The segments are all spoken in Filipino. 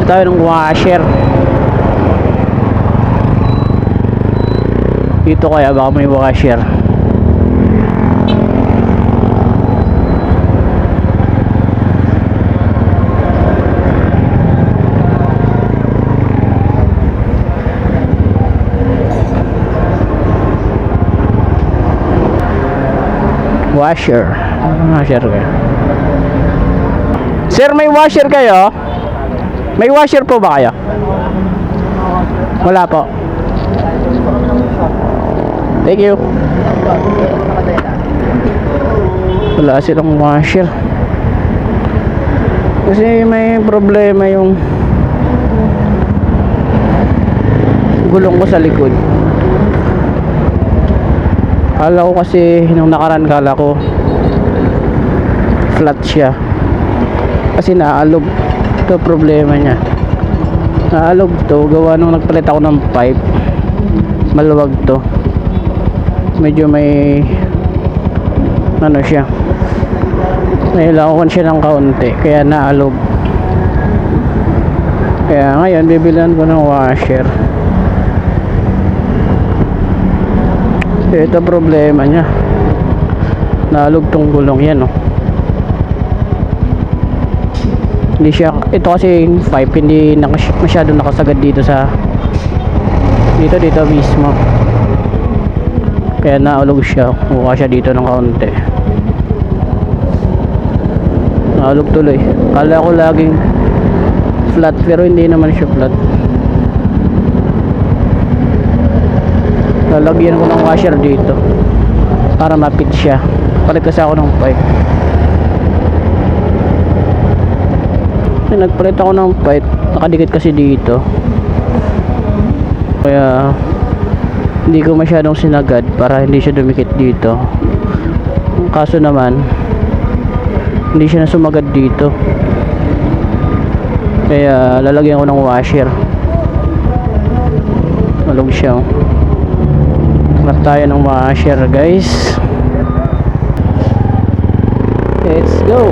Bibili tayo ng washer. Dito kaya baka may washer. Washer. Washer kayo. Sir, may washer kayo? May washer po ba kayo? Wala po. Thank you. Wala silang washer. Kasi may problema yung gulong ko sa likod. Kala ko kasi nung nakaraan, kala ko flat siya kasi naalog. Ito problema niya, naalog to. Gawa nung nagpalit ako ng pipe, maluwag to, medyo may ano siya, nailawan siya ng kaunti, kaya naalog. Kaya ngayon bibilihan ko ng washer. Ito problema niya, naalog tong gulong yan, oh. Hindi siya, ito kasi yung pipe hindi masyado nakasagad dito sa dito mismo, kaya naalog siya. Mukha siya dito ng kaunti, naalog tuloy. Kala ko laging flat, pero hindi naman siya flat. Lalagyan ko ng washer dito para mapit siya. Palit kasi ako ng pipe. Nagpalit ako ng pipe, nakadikit kasi dito, kaya hindi ko masyadong sinagad para hindi siya dumikit dito. Kaso naman hindi siya na sumagad dito, kaya lalagyan ko ng washer. Malog siya. Hanap tayo ng washer, guys. Let's go.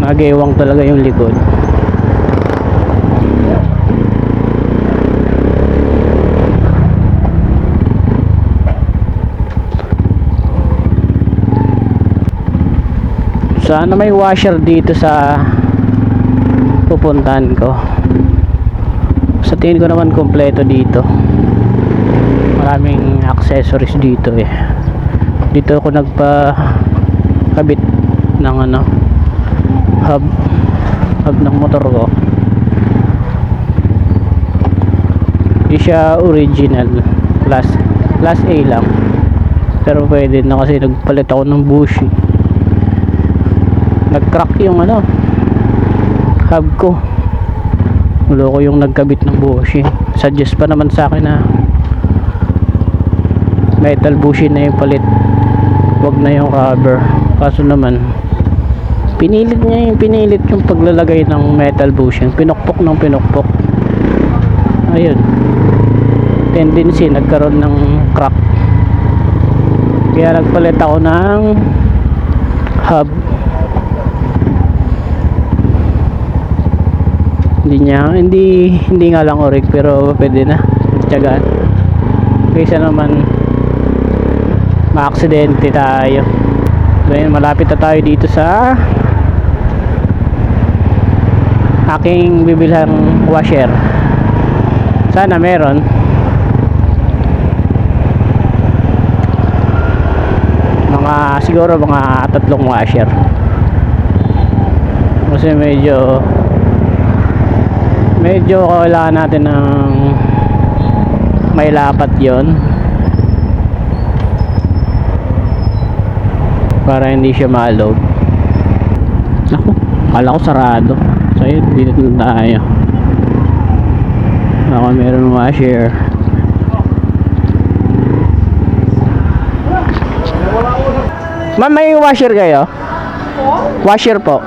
Nagewang talaga yung likod. Sana may washer dito sa pupuntahan ko. Sa tingin ko naman kompleto dito. Maraming accessories dito eh. Dito ako nagpa-kabit ng hub ng motor ko. Hindi siya original, class A lang, pero pwede na kasi nagpalit ako ng bushing. Nag-crack yung hub ko. Ulo ko yung nagkabit ng bushing. Suggest pa naman sa akin na metal bushing na yung palit, wag na yung rubber. Kaso naman pinilit yung paglalagay ng metal bushing. Pinukpok ng pinukpok. Ayun, tendency nagkaroon ng crack. Kaya nagpalit ako ng hub. Hindi nga lang orig, pero pwede na tiyagaan kaysa naman ma-aksidente tayo. Ngayon malapit na tayo dito sa aking bibilhang washer. Sana meron. Siguro mga 3 washer, kasi medyo kailangan natin ng may lapat yon para hindi siya ma-load. Ako, kala ko sarado. So yun, dito na tayo. Ako meron washer. Ma'am, may washer kayo? Washer po.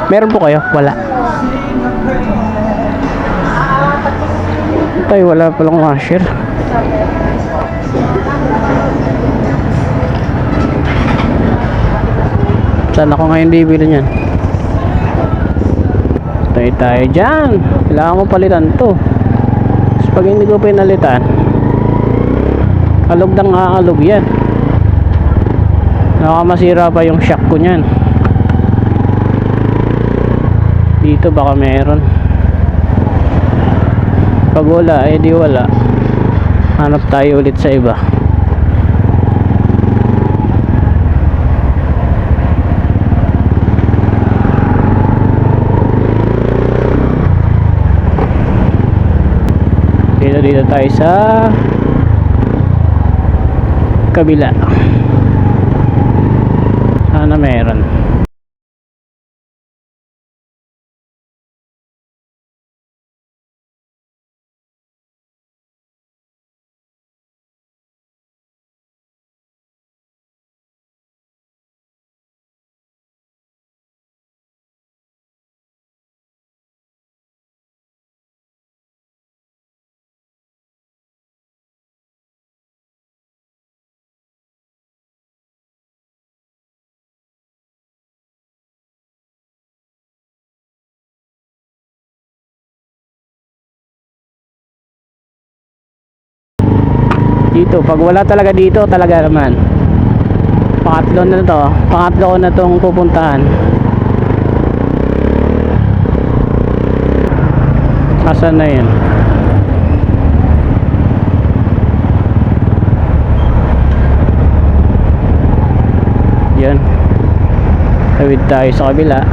Meron po kayo? Wala. Tayo, wala palang washer. Saan ako ngayon bibili niyan? Tayo dyan. Kailangan ko palitan to. Tapos pag hindi ko pinalitan, alog ng aalog yan. Nakamasira pa yung shock ko niyan. Dito baka meron. Pag wala, eh di wala. Hanap tayo ulit sa iba. Dito tayo sa kabila. Sana meron. Dito, pag wala talaga dito, talaga naman. Pangatlo na to. Pangatlo ko na tong pupuntahan. Asan na yun? Yan. Tawid tayo sa kabila.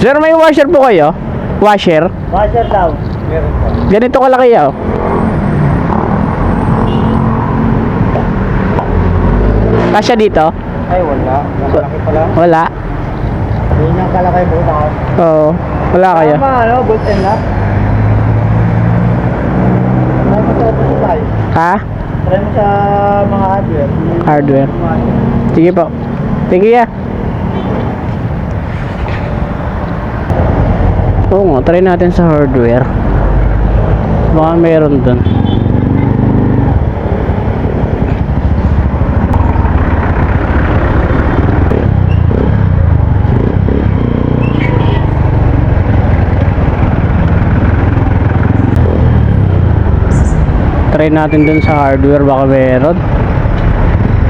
Sir, may washer po kayo? Washer? Washer daw. Meron po. Ganito kalaki oh. Kasya dito? Ay, wala. Malaki pala. Wala. Hindi niyang kalakay po daw. Oo. Wala kayo. Tama, ano? Bolt and lock. Try mo sa ito tayo. Ha? Try mo sa mga hardware. Hardware. Sige po. Sige ya. Oo nga, try natin sa hardware. Baka meron dun. Try natin dun sa hardware, baka meron.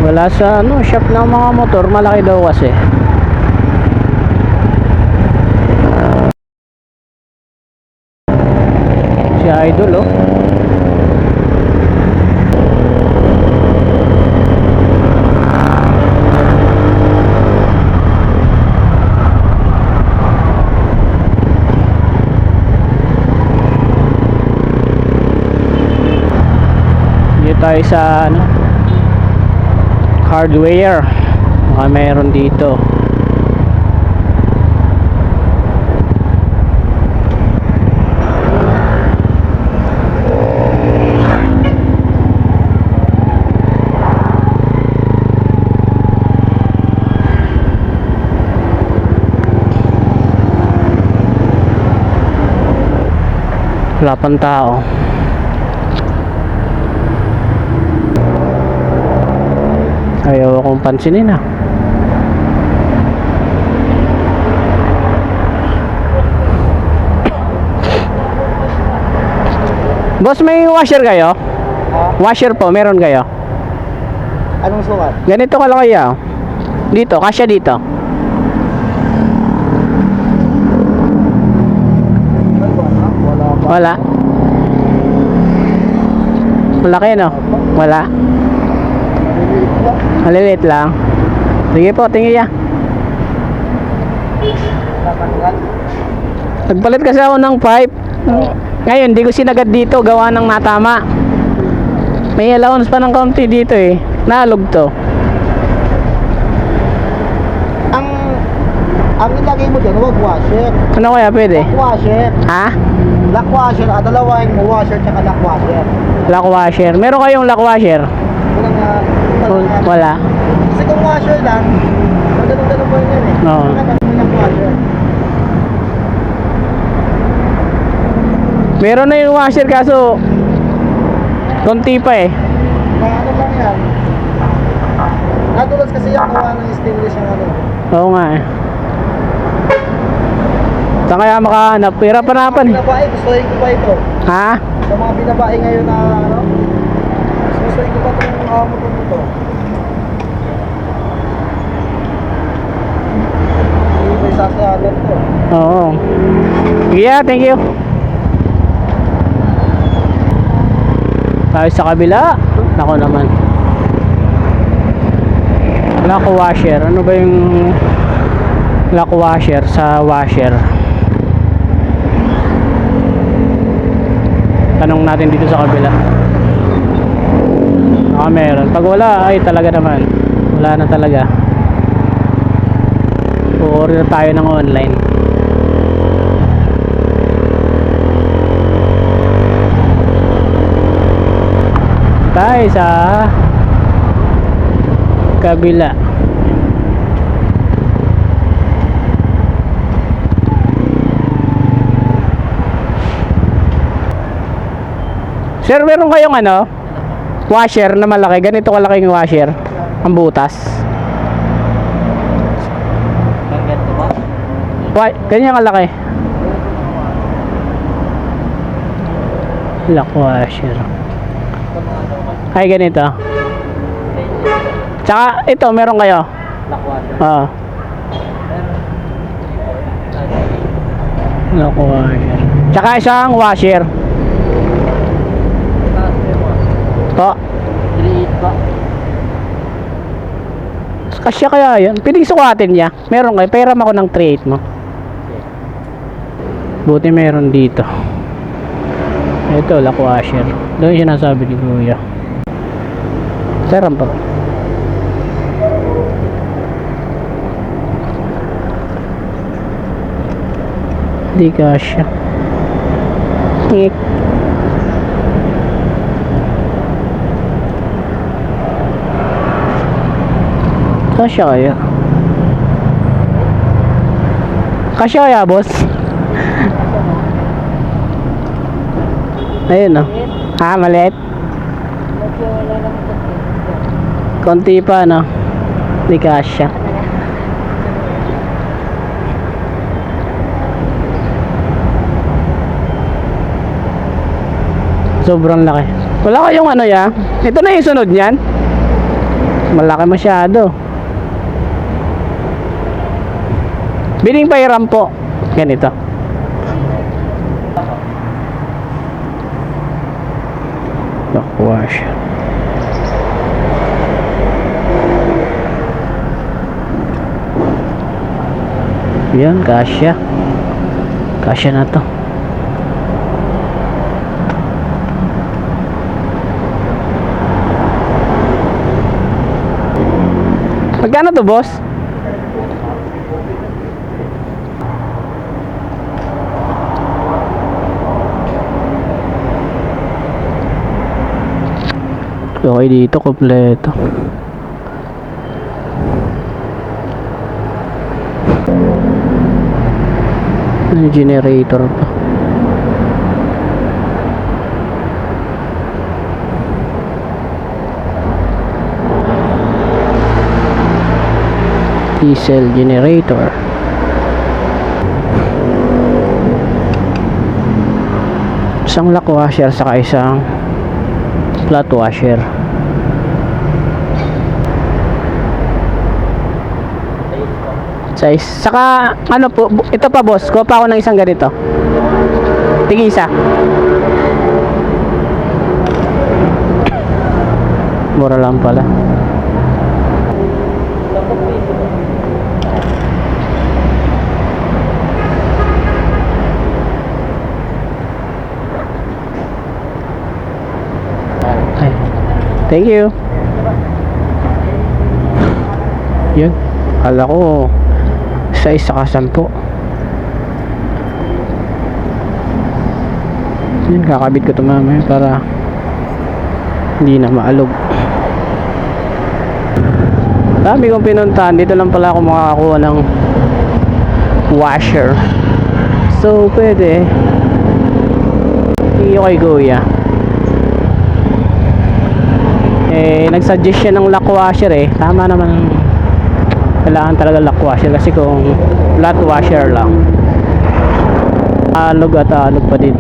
Wala sa ano, shop ng mga motor, malaki daw kasi. Si Idol oh. Dito tayo sa ano, hardware. Baka meron dito. Wala pang tao. Ayaw akong pansinin ah. Boss, may washer kayo? Washer po, meron kayo? Anong sukat? Ganito ka lang kaya. Dito, kasya dito. Wala. Wala. Wala kayo no? Wala. Maliliit lang. Sige po, tingin ya. Nagpalit kasi ako ng pipe. Ngayon, di ko sinagad dito. Gawa ng natama. May allowance pa ng konti dito eh. Nalog to. Ang ilagay mo dyan, huwag washer. Ano kaya pwede? Lock washer. Ha? Lock washer. Dalawahin mo washer tsaka lock washer. Lock washer. Meron kayong lock washer? Wala nga. Wala. Kasi kung washer lang, buhay yan eh. Oo. Maganda may lock washer. Meron na yung washer kaso konti pa eh. Mga ano lang yan. Nadulas kasi yan gawa ng stainless yung ano. Oo nga eh. Saan kaya makahanap? Hirapan-hirapan eh. Binabae, gustuhin ko pa ito. Ha? Sa mga binabae ngayon na ano, gustuhin ko pa itong motor nito. Hindi may sasyalan to. Oo. Yeah, thank you. Tayo sa kabila. Ako naman. Lock washer. Ano ba yung lock washer sa washer? Tanong natin dito sa kabila. Baka meron. Pag wala, ay talaga naman. Wala na talaga. O-order tayo ng online. Tayo sa kabila. Sir, meron kayong ano? Washer na malaki. Ganito kalaking washer. Ang butas. Ganito ba? Ganyan kalaki. Lock washer. Ay, ganito. Tsaka, ito, meron kayo. Lock washer. Oo. Lock washer. Tsaka isang washer. Po. 3.8 ba? Kasya kaya yun. Piling sukatin niya. Meron kayo. Pairam ako ng 3.8 mo. Buti meron dito. Ito, lock washer. Doon yung sinasabi ni Kuya. Pairam pa. Hindi kasya. Ngik. Kasya kaya? Kasya kaya, boss? Ayun, no? Ha, maliit? Konti pa, no? Hindi kasya. Sobrang laki. Wala kayong ano ya? Ito na yung sunod niyan? Malaki masyado. Biling pairam po. Ganito. Lock washer. Yan, kasya. Kasya na to. Magkano to, boss? Okay, dito kompleto. May generator pa. Diesel generator. Isang lock washer saka isang flat washer. Size. Saka ano po, ito pa boss, kuha pa ako ng isang ganito. Tig-isa. Mura lang pala. Ay. Thank you. Yun. Kala ko size saka 10. Yun, kakabit ko ito mamaya para hindi na maalog. Dami kong pinuntahan. Dito lang pala ako makakakuha ng washer. So, pwede. Iyo kay Kuya. Nag-suggest siya ng lock washer Tama naman. Kailangan talaga lock washer kasi kung flat washer lang alog at alog pa din.